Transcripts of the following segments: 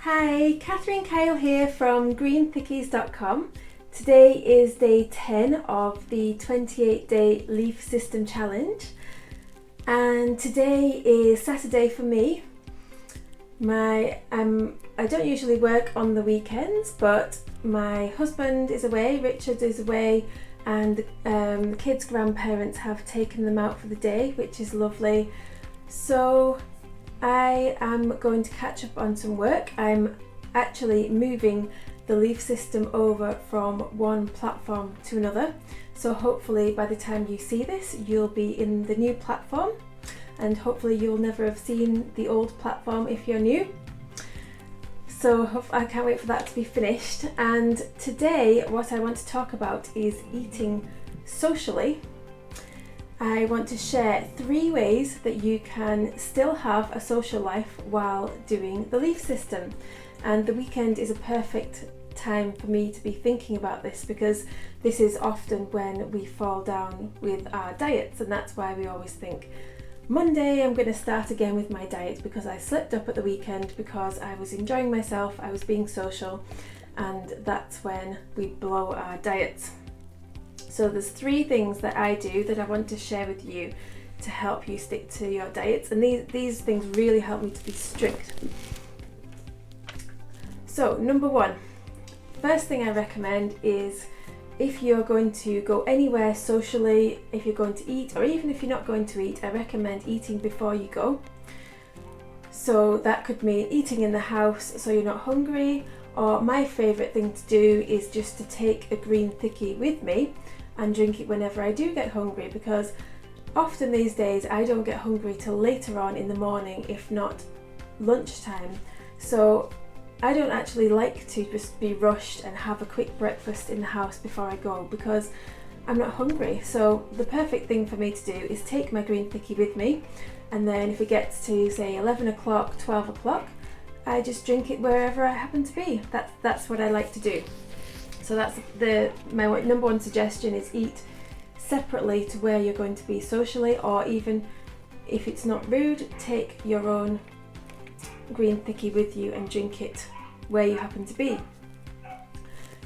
Hi, Catherine Kyle here from greenthickies.com. Today is day 10 of the 28-day leaf system challenge, and today is Saturday for me. I don't usually work on the weekends, but my husband is away, Richard is away, and the kids' grandparents have taken them out for the day, which is lovely. So I am going to catch up on some work. I'm actually moving the leaf system over from one platform to another. So hopefully by the time you see this, you'll be in the new platform, and hopefully you'll never have seen the old platform if you're new. So I can't wait for that to be finished. And today what I want to talk about is eating socially. I want to share 3 ways that you can still have a social life while doing the leaf system. And the weekend is a perfect time for me to be thinking about this, because this is often when we fall down with our diets, and that's why we always think, Monday I'm going to start again with my diet because I slipped up at the weekend because I was enjoying myself, I was being social, and that's when we blow our diets. So there's 3 things that I do that I want to share with you to help you stick to your diets, and these things really help me to be strict. So number 1, first thing I recommend is, if you're going to go anywhere socially, if you're going to eat, or even if you're not going to eat, I recommend eating before you go. So that could mean eating in the house so you're not hungry, or my favourite thing to do is just to take a green thickie with me and drink it whenever I do get hungry, because often these days I don't get hungry till later on in the morning, if not lunchtime. So I don't actually like to just be rushed and have a quick breakfast in the house before I go, because I'm not hungry. So the perfect thing for me to do is take my green thickie with me, and then if it gets to say 11 o'clock, 12 o'clock, I just drink it wherever I happen to be. That's what I like to do. So that's my number 1 suggestion, is eat separately to where you're going to be socially, or even if it's not rude, take your own green thickie with you and drink it where you happen to be.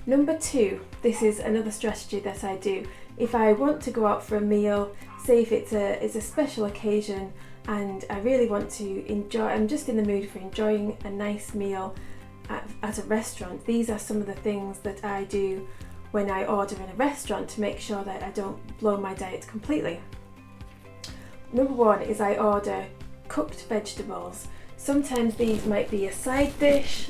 Number 2, this is another strategy that I do. If I want to go out for a meal, say if it's a special occasion and I really want to enjoy, I'm just in the mood for enjoying a nice meal at a restaurant, these are some of the things that I do when I order in a restaurant to make sure that I don't blow my diet completely. Number 1 is I order cooked vegetables. Sometimes these might be a side dish,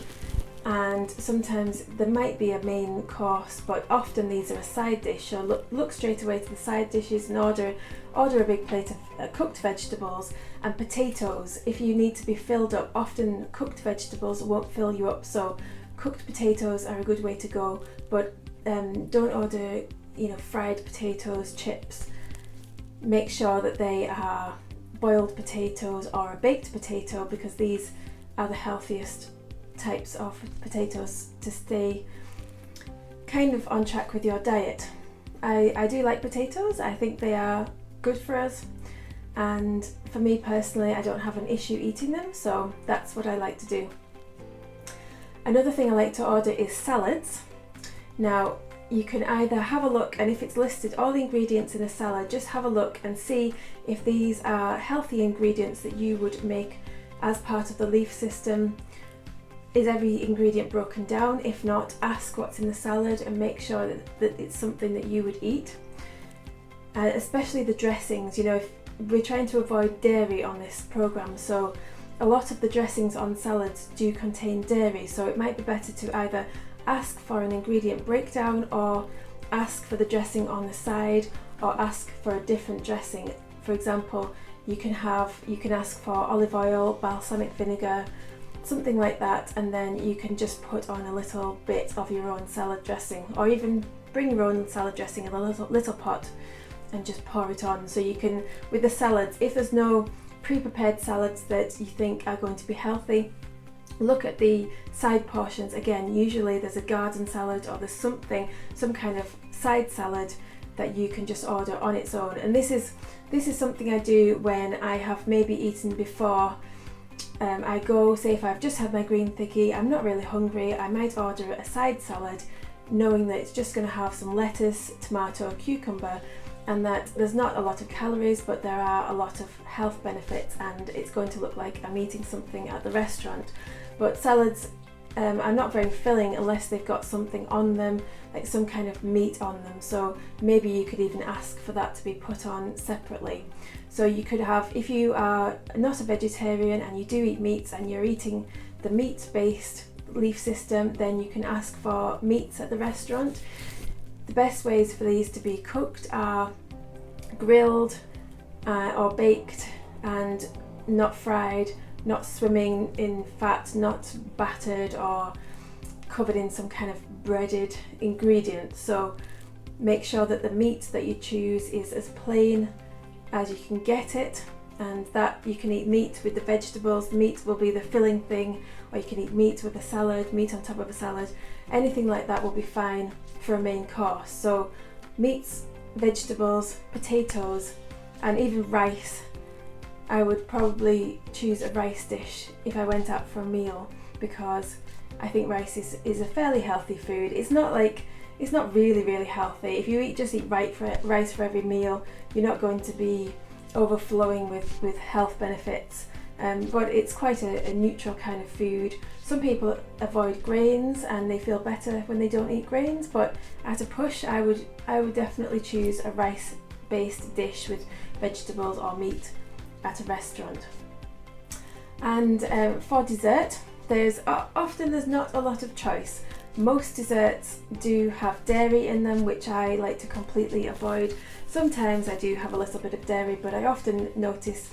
and sometimes there might be a main course, but often these are a side dish. So look straight away to the side dishes and order a big plate of cooked vegetables and potatoes. If you need to be filled up, often cooked vegetables won't fill you up, so cooked potatoes are a good way to go. But don't order fried potatoes, chips. Make sure that they are boiled potatoes or a baked potato, because these are the healthiest types of potatoes to stay kind of on track with your diet. I do like potatoes. I think they are good for us, and for me personally, I don't have an issue eating them, so that's what I like to do. Another thing I like to order is salads. Now you can either have a look, and if it's listed all the ingredients in a salad, just have a look and see if these are healthy ingredients that you would make as part of the leaf system. Is every ingredient broken down? If not, ask what's in the salad and make sure that it's something that you would eat. Especially the dressings, if we're trying to avoid dairy on this program, so a lot of the dressings on salads do contain dairy, so it might be better to either ask for an ingredient breakdown, or ask for the dressing on the side, or ask for a different dressing. For example, you can ask for olive oil, balsamic vinegar, something like that, and then you can just put on a little bit of your own salad dressing, or even bring your own salad dressing in a little pot and just pour it on. So you can, with the salads, if there's no pre-prepared salads that you think are going to be healthy, look at the side portions. Again, usually there's a garden salad, or there's some kind of side salad that you can just order on its own. And this is something I do when I have maybe eaten before I go, say if I've just had my green thickie, I'm not really hungry, I might order a side salad knowing that it's just going to have some lettuce, tomato, cucumber, and that there's not a lot of calories, but there are a lot of health benefits, and it's going to look like I'm eating something at the restaurant. But salads are not very filling unless they've got something on them, like some kind of meat on them. So maybe you could even ask for that to be put on separately. So you could have, if you are not a vegetarian and you do eat meats and you're eating the meat-based leaf system, then you can ask for meats at the restaurant. The best ways for these to be cooked are grilled or baked, and not fried, not swimming in fat, not battered or covered in some kind of breaded ingredient. So make sure that the meat that you choose is as plain as you can get it, and that you can eat meat with the vegetables. Meat will be the filling thing, or you can eat meat with a salad, meat on top of a salad. Anything like that will be fine for a main course. So meats, vegetables, potatoes, and even rice. I would probably choose a rice dish if I went out for a meal, because I think rice is a fairly healthy food. It's not really healthy. If you just eat rice for every meal, you're not going to be overflowing with health benefits. But it's quite a neutral kind of food. Some people avoid grains and they feel better when they don't eat grains, but at a push I would definitely choose a rice-based dish with vegetables or meat at a restaurant. And for dessert, there's not a lot of choice. Most desserts do have dairy in them, which I like to completely avoid. Sometimes I do have a little bit of dairy, but I often notice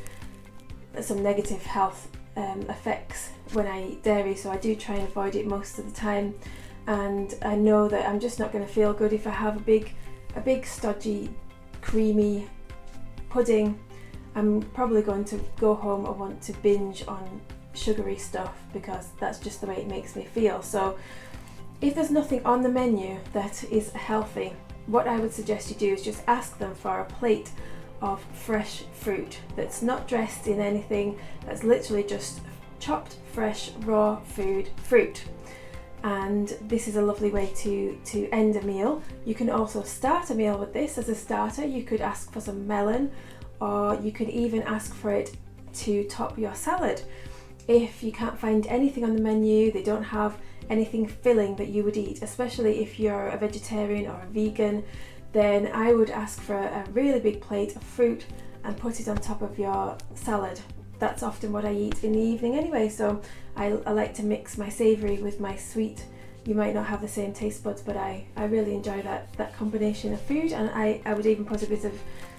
some negative health effects when I eat dairy, so I do try and avoid it most of the time. And I know that I'm just not going to feel good if I have a big stodgy creamy pudding. I'm probably going to go home and want to binge on sugary stuff, because that's just the way it makes me feel. So if there's nothing on the menu that is healthy, what I would suggest you do is just ask them for a plate of fresh fruit that's not dressed in anything, that's literally just chopped, fresh, raw fruit. And this is a lovely way to end a meal. You can also start a meal with this as a starter. You could ask for some melon, or you could even ask for it to top your salad. If you can't find anything on the menu, they don't have anything filling that you would eat, especially if you're a vegetarian or a vegan, then I would ask for a really big plate of fruit and put it on top of your salad. That's often what I eat in the evening anyway, so I like to mix my savoury with my sweet. You might not have the same taste buds, but I really enjoy that combination of food, and I would even put a bit of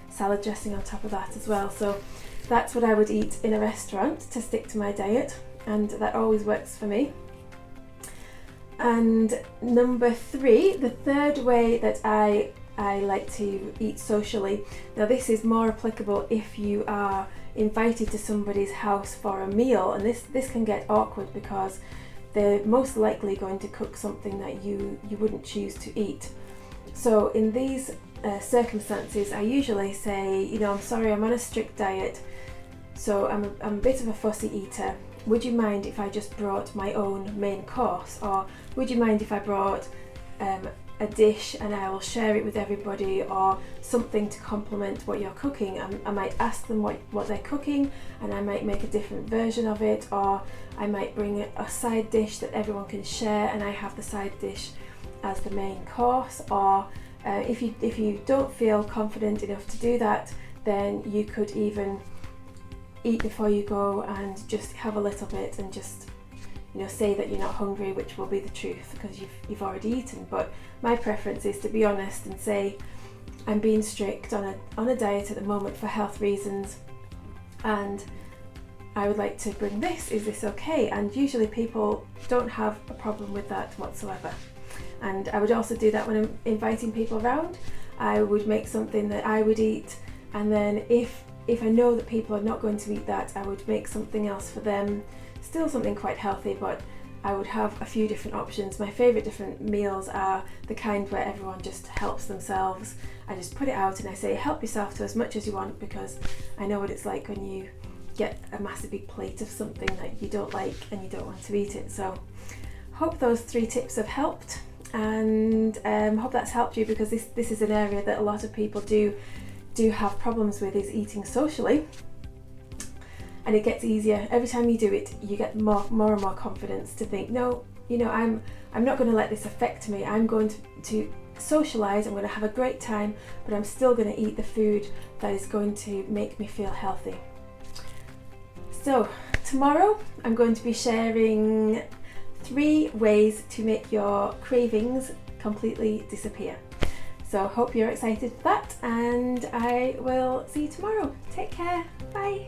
salad dressing on top of that as well. So that's what I would eat in a restaurant to stick to my diet, and that always works for me. And number 3, the third way that I like to eat socially. Now this is more applicable if you are invited to somebody's house for a meal, and this can get awkward because they're most likely going to cook something that you wouldn't choose to eat. So in these circumstances, I usually say, I'm sorry, I'm on a strict diet, so I'm a bit of a fussy eater. Would you mind if I just brought my own main course, or would you mind if I brought a dish and I will share it with everybody, or something to complement what you're cooking? I might ask them what they're cooking, and I might make a different version of it, or I might bring a side dish that everyone can share and I have the side dish as the main course. Or if you don't feel confident enough to do that, then you could even eat before you go and just have a little bit and just say that you're not hungry, which will be the truth because you've already eaten. But my preference is to be honest and say, I'm being strict on a diet at the moment for health reasons, and I would like to bring this. Is this okay? And usually people don't have a problem with that whatsoever. And I would also do that when I'm inviting people around. I would make something that I would eat, and then if I know that people are not going to eat that, I would make something else for them. Still something quite healthy, but I would have a few different options. My favourite different meals are the kind where everyone just helps themselves. I just put it out and I say, help yourself to as much as you want, because I know what it's like when you get a massive big plate of something that you don't like and you don't want to eat it. So hope those 3 tips have helped, and hope that's helped you, because this is an area that a lot of people do have problems with, is eating socially. And it gets easier every time you do it. You get more and more confidence to think, no, you know, I'm not going to let this affect me. I'm going to socialize, I'm going to have a great time, but I'm still going to eat the food that is going to make me feel healthy. So tomorrow I'm going to be sharing 3 ways to make your cravings completely disappear. So hope you're excited for that, and I will see you tomorrow. Take care. Bye.